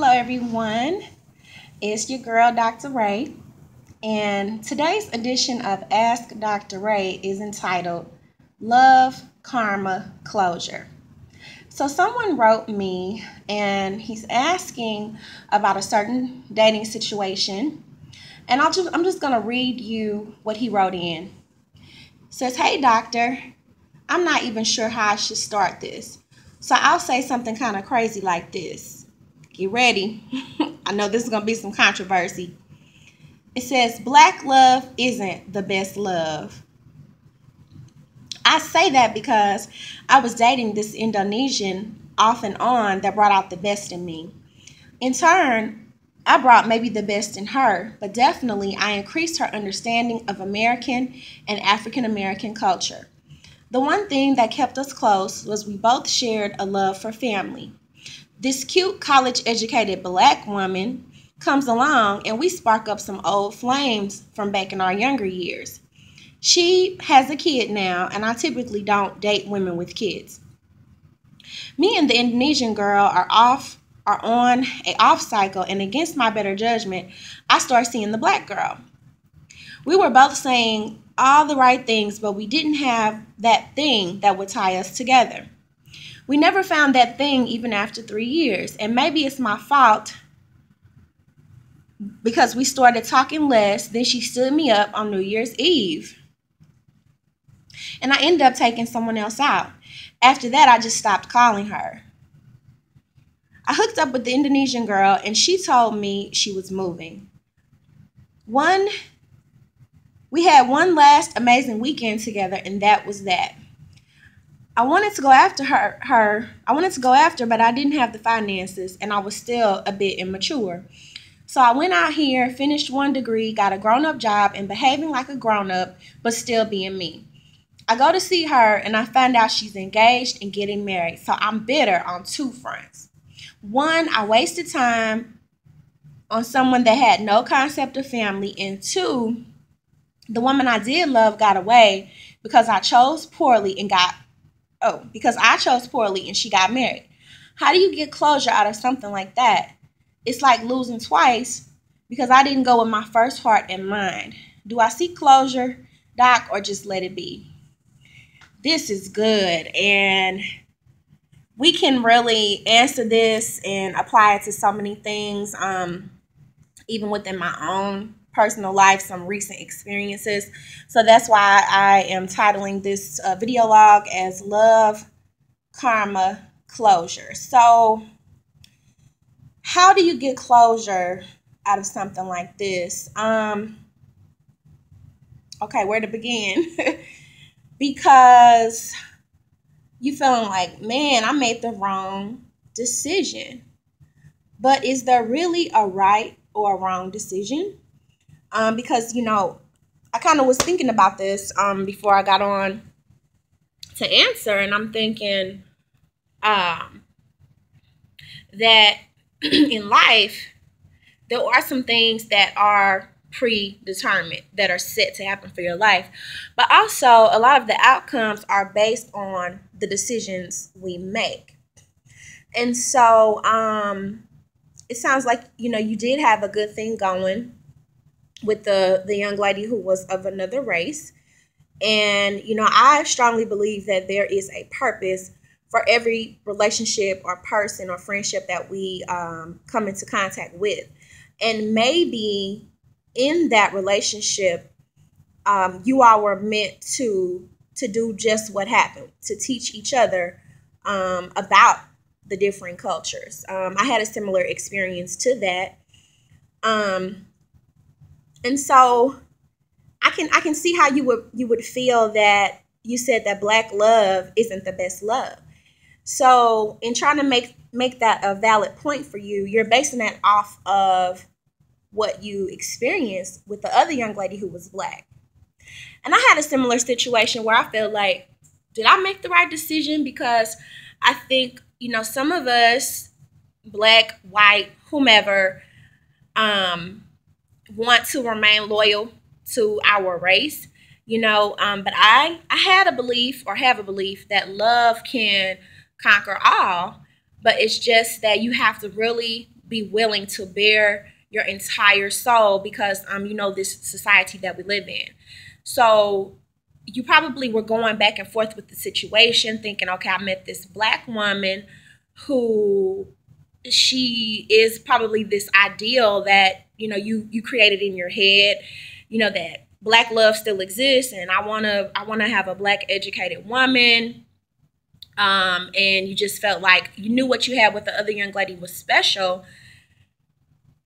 Hello, everyone. It's your girl, Dr. Ray, and today's edition of Ask Dr. Ray is entitled Love, Karma, Closure. So, someone wrote me and he's asking about a certain dating situation, and I'm just going to read you what he wrote in. It says, "Hey, doctor, I'm not even sure how I should start this. So, I'll say something kind of crazy like this. Get ready. I know this is going to be some controversy. It says, black love isn't the best love. I say that because I was dating this Indonesian off and on that brought out the best in me. In turn, I brought maybe the best in her, but definitely I increased her understanding of American and African American culture. The one thing that kept us close was we both shared a love for family. This cute college-educated black woman comes along and we spark up some old flames from back in our younger years. She has a kid now, and I typically don't date women with kids. Me and the Indonesian girl are on a off cycle, and against my better judgment, I start seeing the black girl. We were both saying all the right things, but we didn't have that thing that would tie us together. We never found that thing even after 3 years, and maybe it's my fault because we started talking less. Then she stood me up on New Year's Eve, and I ended up taking someone else out. After that, I just stopped calling her. I hooked up with the Indonesian girl, and she told me she was moving. We had one last amazing weekend together, and that was that. I wanted to go after I wanted to go after, but I didn't have the finances, and I was still a bit immature. So I went out here, finished 1 degree, got a grown-up job, and behaving like a grown-up, but still being me. I go to see her, and I find out she's engaged and getting married. So I'm bitter on 2 fronts. One, I wasted time on someone that had no concept of family, and 2, the woman I did love got away because I chose poorly and she got married. How do you get closure out of something like that? It's like losing twice because I didn't go with my first heart and mind. Do I seek closure, Doc, or just let it be?" This is good, and we can really answer this and apply it to so many things, even within my own personal life, some recent experiences. So that's why I am titling this video log as Love, Karma, Closure. So how do you get closure out of something like this? Okay, where to begin? Because you feeling like, man, I made the wrong decision. But is there really a right or a wrong decision? Because, I kind of was thinking about this before I got on to answer, and I'm thinking that in life, there are some things that are predetermined, that are set to happen for your life. But also, a lot of the outcomes are based on the decisions we make. And so, it sounds like, you did have a good thing going with the young lady who was of another race. And, I strongly believe that there is a purpose for every relationship or person or friendship that we come into contact with. And maybe in that relationship, you all were meant to do just what happened, to teach each other about the different cultures. I had a similar experience to that. And so I can see how you would feel that you said that black love isn't the best love. So in trying to make that a valid point for you, you're basing that off of what you experienced with the other young lady who was black. And I had a similar situation where I felt like, did I make the right decision? Because I think, some of us, black, white, whomever, want to remain loyal to our race, but I had a belief, or have a belief, that love can conquer all, but it's just that you have to really be willing to bare your entire soul because you know, this society that we live in. So you probably were going back and forth with the situation, thinking, okay, I met this black woman who, she is probably this ideal that, you know, you created in your head, you know, that black love still exists, and I want to have a black educated woman. And you just felt like you knew what you had with the other young lady was special,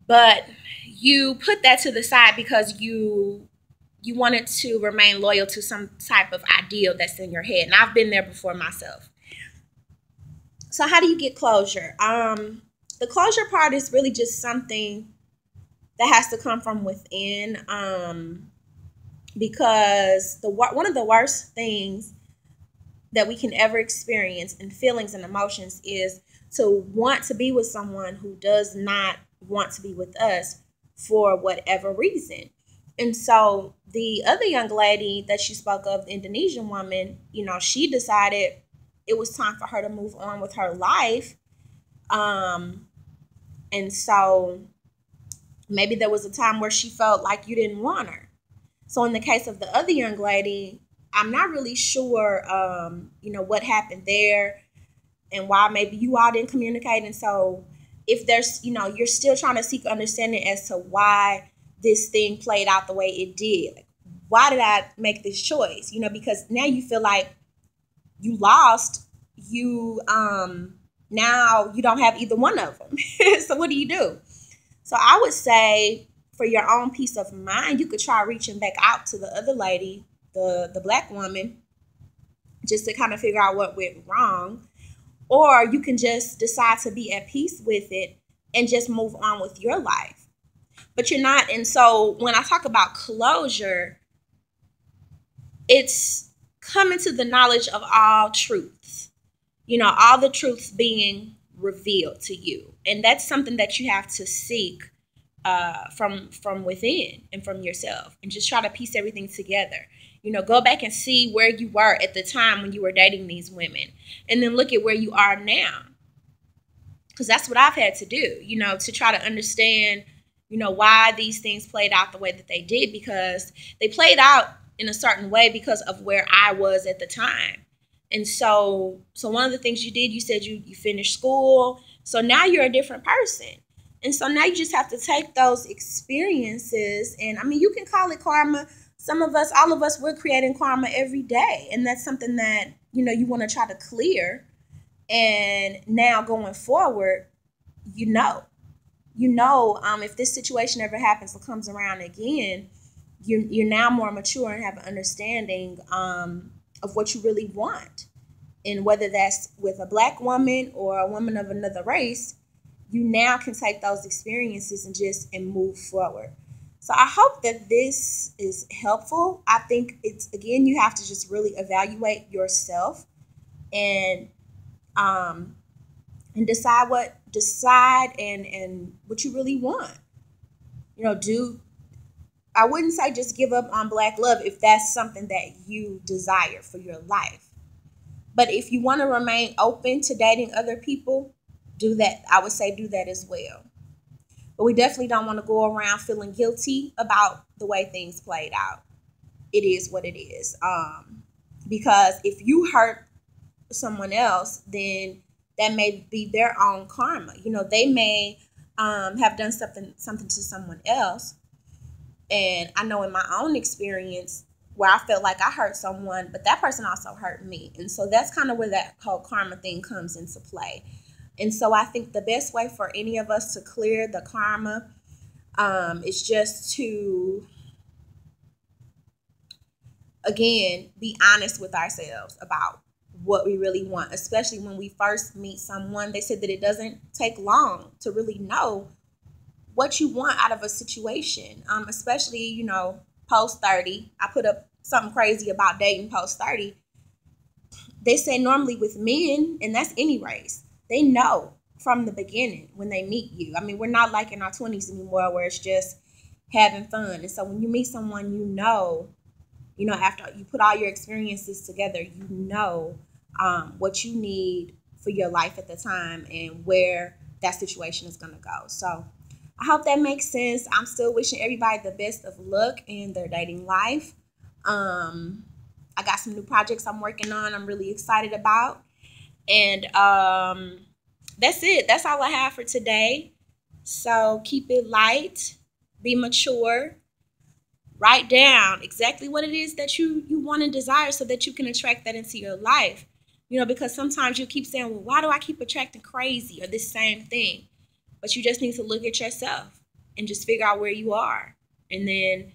but you put that to the side because you wanted to remain loyal to some type of ideal that's in your head. And I've been there before myself. So how do you get closure? The closure part is really just something that has to come from within. Because one of the worst things that we can ever experience in feelings and emotions is to want to be with someone who does not want to be with us for whatever reason. And so the other young lady that you spoke of, the Indonesian woman, you know, she decided it was time for her to move on with her life. And so maybe there was a time where she felt like you didn't want her. So in the case of the other young lady, I'm not really sure, you know, what happened there and why maybe you all didn't communicate. And so if there's, you know, you're still trying to seek understanding as to why this thing played out the way it did. Like, why did I make this choice? You know, because now you feel like you lost. Now you don't have either one of them. So what do you do? So I would say, for your own peace of mind, you could try reaching back out to the other lady, the black woman, just to kind of figure out what went wrong. Or you can just decide to be at peace with it and just move on with your life. But you're not. And so when I talk about closure, it's coming to the knowledge of all truths, you know, all the truths being revealed to you. And that's something that you have to seek from within and from yourself, and just try to piece everything together. You know, go back and see where you were at the time when you were dating these women, and then look at where you are now. Because that's what I've had to do, you know, to try to understand, you know, why these things played out the way that they did, because they played out in a certain way because of where I was at the time. And so one of the things you did, you said you finished school. So now you're a different person. And so now you just have to take those experiences, and I mean, you can call it karma. Some of us, all of us, we're creating karma every day. And that's something that, you know, you want to try to clear. And now going forward, you know, if this situation ever happens or comes around again, you're now more mature and have an understanding of what you really want. And whether that's with a black woman or a woman of another race, you now can take those experiences and move forward. So I hope that this is helpful. I think it's, again, you have to just really evaluate yourself and decide what you really want. You know, I wouldn't say just give up on black love if that's something that you desire for your life. But if you want to remain open to dating other people, do that. I would say do that as well. But we definitely don't want to go around feeling guilty about the way things played out. It is what it is. Because if you hurt someone else, then that may be their own karma. You know, they may have done something to someone else. And I know in my own experience where I felt like I hurt someone, but that person also hurt me. And so that's kind of where that whole karma thing comes into play. And so I think the best way for any of us to clear the karma is just to, again, be honest with ourselves about what we really want, especially when we first meet someone. They said that it doesn't take long to really know what you want out of a situation, especially, you know, post 30. I put up something crazy about dating post 30. They say normally with men, and that's any race, they know from the beginning when they meet you. I mean, we're not like in our 20s anymore where it's just having fun. And so when you meet someone, you know, after you put all your experiences together, you know what you need for your life at the time and where that situation is going to go. So I hope that makes sense. I'm still wishing everybody the best of luck in their dating life. I got some new projects I'm working on. I'm really excited about. And that's it. That's all I have for today. So keep it light, be mature, write down exactly what it is that you want and desire so that you can attract that into your life. You know, because sometimes you keep saying, well, why do I keep attracting crazy or this same thing? But you just need to look at yourself and just figure out where you are. And then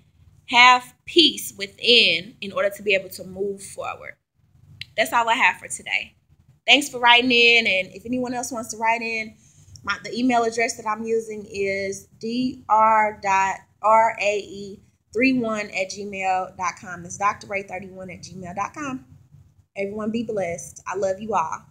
have peace within in order to be able to move forward. That's all I have for today. Thanks for writing in. And if anyone else wants to write in, the email address that I'm using is dr.rae31@gmail.com. That's drray31@gmail.com. Everyone be blessed. I love you all.